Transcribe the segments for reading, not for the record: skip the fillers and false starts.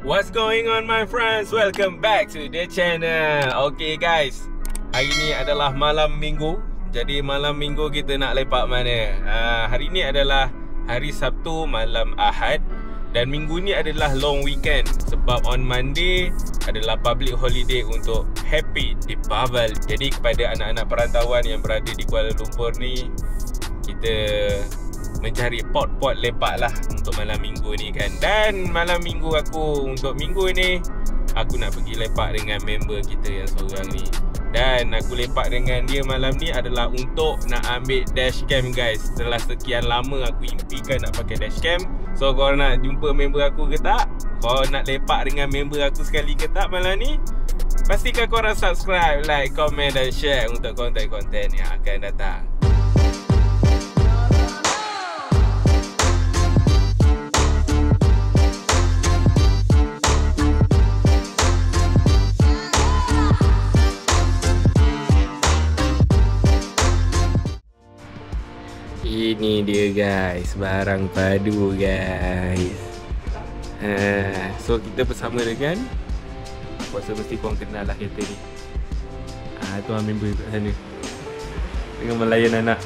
What's going on my friends? Welcome back to the channel. Okay guys, hari ni adalah malam minggu. Jadi malam minggu kita nak lepak mana? Hari ni adalah hari Sabtu malam Ahad. Dan minggu ni adalah long weekend. Sebab on Monday adalah public holiday untuk Happy Deepavali. Jadi kepada anak-anak perantauan yang berada di Kuala Lumpur ni, kita mencari pot-pot lepak lah untuk malam minggu ni kan. Dan malam minggu aku untuk minggu ni, aku nak pergi lepak dengan member kita yang seorang ni. Dan aku lepak dengan dia malam ni adalah untuk nak ambil dashcam guys. Setelah sekian lama aku impikan nak pakai dashcam. So korang nak jumpa member aku ke tak? Korang nak lepak dengan member aku sekali ke tak malam ni? Pastikan korang subscribe, like, komen dan share untuk konten-konten yang akan datang. Ini dia guys, barang padu guys. So kita bersama dengan, aku rasa mesti korang kenal lah kereta ni. Tuan member kat sana dengan melayan anak.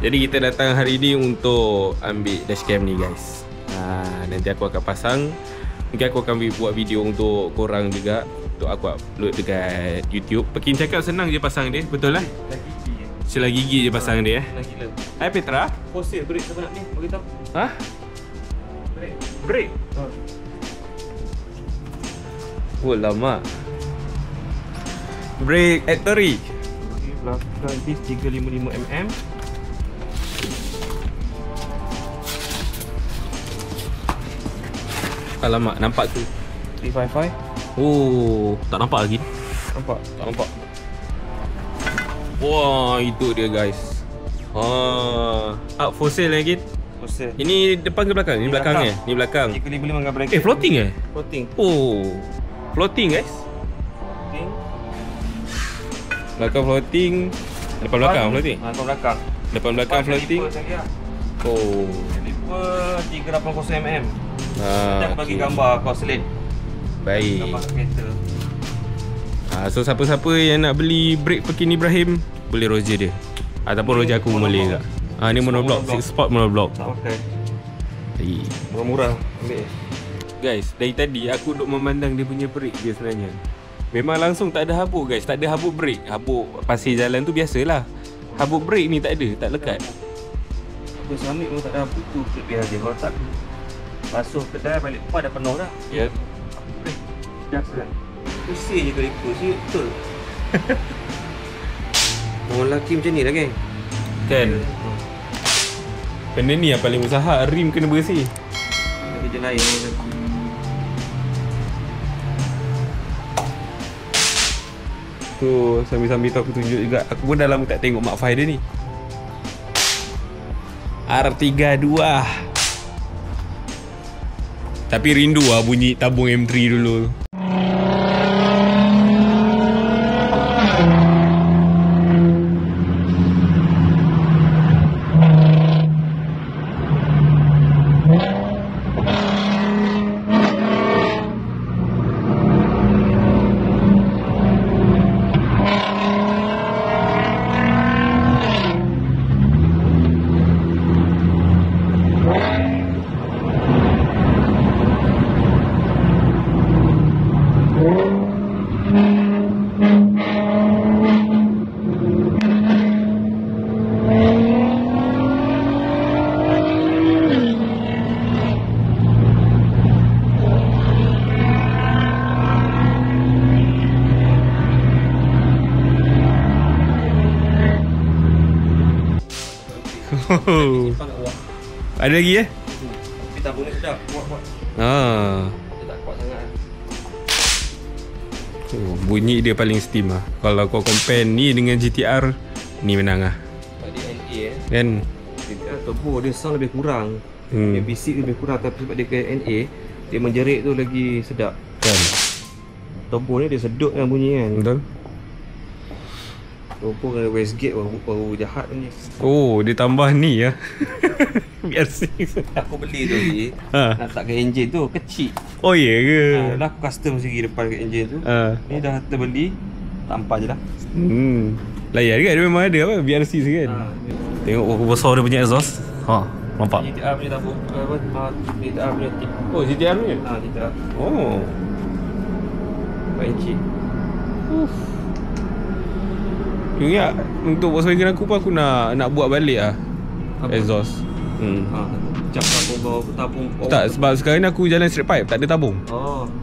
Jadi kita datang hari ni untuk ambil dashcam ni guys. Nanti aku akan pasang. Mungkin aku akan buat video untuk korang juga, untuk aku upload dekat YouTube. Pekin cakap senang je pasang dia, betul lah? Sila gigi je pasang dia. Gila. Hai Petra. Fosil brake siapa nak ni? Beritahu. Hah? Brake? Oh lama. Brake Actory. Belakang disc 355mm. Alamak, nampak tu 355. Oh, tak nampak lagi. Nampak? Tak nampak. Wah, itu dia guys. Up for sale lagi. Fosil. Ini depan ke belakang? Ini belakang eh? Ini belakang. 355 dengan bracket. Floating eh? Floating. Oh, floating guys. Floating. Belakang floating. Depan belakang floating. Depan belakang. Depan belakang floating. Oh. Kaliper 380mm. Kita bagi okay. gambar kau selit. Baik. Gambar kereta. So siapa-siapa yang nak beli brake Pekin Ibrahim, boleh roja dia. Ataupun roja aku boleh juga. Ni monoblock, 6 spot monoblock. Okay. Baik. Murah-murah ambil. Guys, dari tadi aku duk memandang dia punya brake dia sebenarnya. Memang langsung tak ada habuk guys, tak ada habuk brake. Habuk pasir jalan tu biasalah. Habuk brake ni tak ada, tak lekat. Aku samit pun tak ada apa tu, biar dia kalau tak basuh kedai balik depan dah penuh dah. Ya. Brake. Biasa. Pusing je kaliper sih, betul. Orang lelaki macam ni lah geng. Kan? Benda ni yang paling usaha, rim kena bersih. Kerja lain lelaki. Tu sambil-sambil tu aku tunjuk juga. Aku pun dah lama tak tengok Mark 5 dia ni. R32. Tapi rindu lah bunyi tabung M3 dulu. Ada lagi eh? Tapi tabung ni sedap, kuat-kuat. Dia tak kuat sangat. Bunyi dia paling steam lah. Kalau kau compare ni dengan GTR, ni menang lah. Sebab dia NA Kan? GTR turbo dia sound lebih kurang. Dia bisik lebih kurang, tapi sebab dia ke NA, dia menjerit tu lagi sedap. Kan? Turbo ni dia sedut kan bunyi kan. Betul? Turbo dengan Westgate baru jahat ni. Oh, dia tambah ni ya. BRC. Aku beli tu lagi. Nak tak ke enjin tu kecil. Oh ya ke? Dah aku custom sendiri depan ke enjin tu. Ni dah terbeli. Tampar je lah. Layan kan? Dia memang ada apa? BRC tu kan? Tengok berapa besar dia punya exhaust. Nampak? GTR punya tabung. GTR punya tip. Oh, GTR punya? GTR. Oh. 4 inci. Ingat untuk Volkswagen aku pun aku nak buat balik lah exhaust. Cap tabung bawah tabung. Tak, sebab sekarang ni aku jalan straight pipe, tak ada tabung.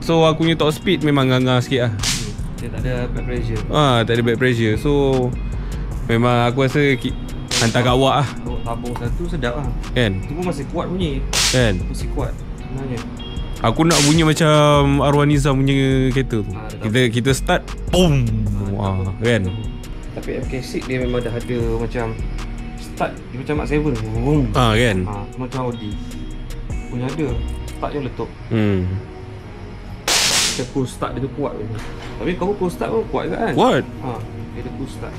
So aku punya top speed memang ngangang sikit lah. Dia tak ada back pressure. Tak ada back pressure. So memang aku rasa hantar kat awak lah. Tabung satu sedap lah. Kan? Itu pun masih kuat bunyi. Kan? Masih kuat sebenarnya. Aku nak bunyi macam Arwah Nizam punya kereta tu. Kita start, boom. Kan? Tapi MK6 dia memang dah ada macam start dia macam Mark 7. Boom. Kan? Macam Audi punya ada start je letup. Macam cool start dia tu kuat je. Tapi kau cool start pun kuat juga kan? Kuat? Dia ada cool start.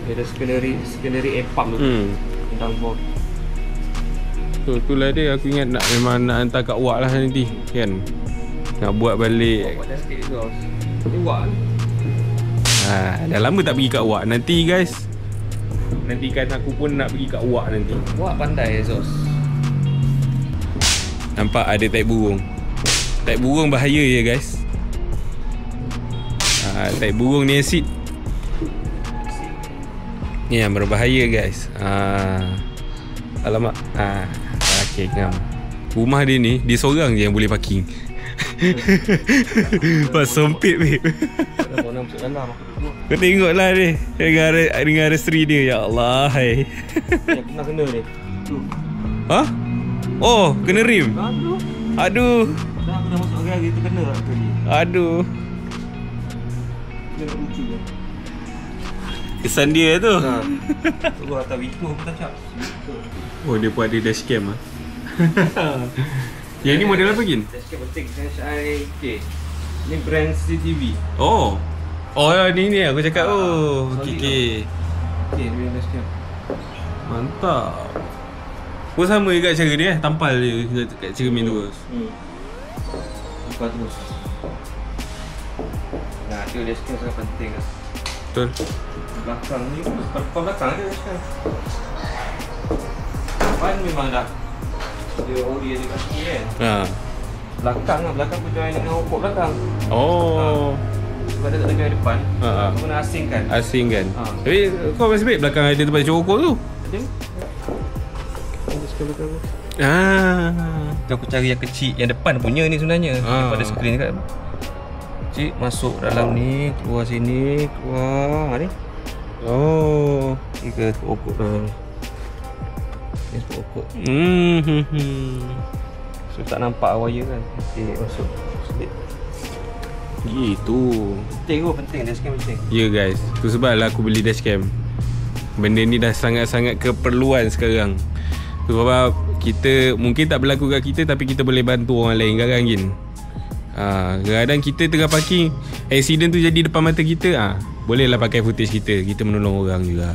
Dia ada secondary air pump tu. Downforce. So itulah dia, aku ingat memang nak hantar kat awak lah nanti kan. Nak buat balik. Buat dah sikit tu. Ni awak dah lama tak pergi kat awak. Nanti guys, nantikan aku pun nak pergi kat awak nanti. Awak pandai exhaust. Nampak ada taik burung. Taik burung bahaya ya guys. Taik burung ni asid. Ni yang berbahaya guys. Alamak. Okay, ngam. Rumah dia ni, dia seorang je yang boleh parking. Pas sempit babe. Orang masuk dalam aku duduk. Kau tengoklah ni dengan restoran dia. Ya Allah. Yang kena ni. Tu. Oh, kena rim. Aduh. Dah aku dah masuk hari tu kena lah tadi. Aduh. Dia nak lucu je. Kesan dia tu. Tunggu atas Wiko aku tak cap. Oh, dia pun ada dashcam lah. Yang ni model apa gin? Dashcam penting. HIK. Ni brand CCTV. Oh ni aku cakap. Okay, ni dashcam. Mantap. Pun sama juga cara dia tampal je kat cermin tu. Buka terus. Nah, dia dashcam sangat penting lah. Betul. Belakang ni, depan belakang je dashcam. Depan memang dah dia ori ada kat sini kan. Belakang pun join dengan okok belakang. Sebab dia tak ada join depan. Aku kena asingkan. Asingkan. Tapi kau masih baik belakang ada tempat cokok tu. Ada. Dashcam belakang tu. Aku cari yang kecil, yang depan punya ni sebenarnya. Daripada skrin kan. Cik masuk dalam ni, keluar sini, keluar ni. Ni ke okok dah. Ni sebab okok. So tak nampak wire kan. Okay, masuk sedikit. Gitu. Penting dashcam penting. Ya guys, tu sebablah aku beli dashcam. Benda ni dah sangat-sangat keperluan sekarang. Sebab kita mungkin tak berlaku kat kita, tapi kita boleh bantu orang lain kan Gin. Kadang kita tengah parking, accident tu jadi depan mata kita, bolehlah pakai footage kita menolong orang juga.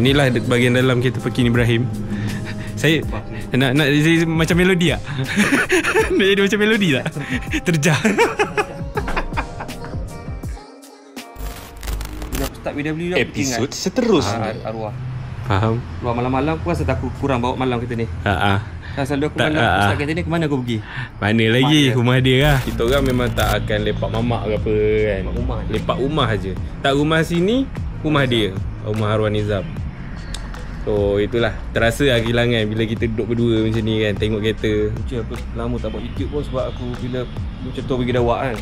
Inilah bahagian dalam kereta parking Ibrahim. Saya nak jadi macam melodi tak? Nak jadi macam melodi tak? Terjah. Bila aku start BW dah episod seterusnya. Arwah. Faham. Luar malam-malam aku rasa aku kurang bawa malam kita ni. Kan selalu aku malam aku start kereta ni, ke mana aku pergi? Mana lagi? Rumah dia lah. Kita orang memang tak akan lepak mamak ke apa kan. Lepak rumah je. Tak rumah sini, rumah dia. Rumah Arwah Nizam. So itulah, terasa lah kehilangan bila kita duduk berdua macam ni kan, tengok kereta. Aku lama tak buat YouTube pun sebab aku bila contoh pergi dawak kan.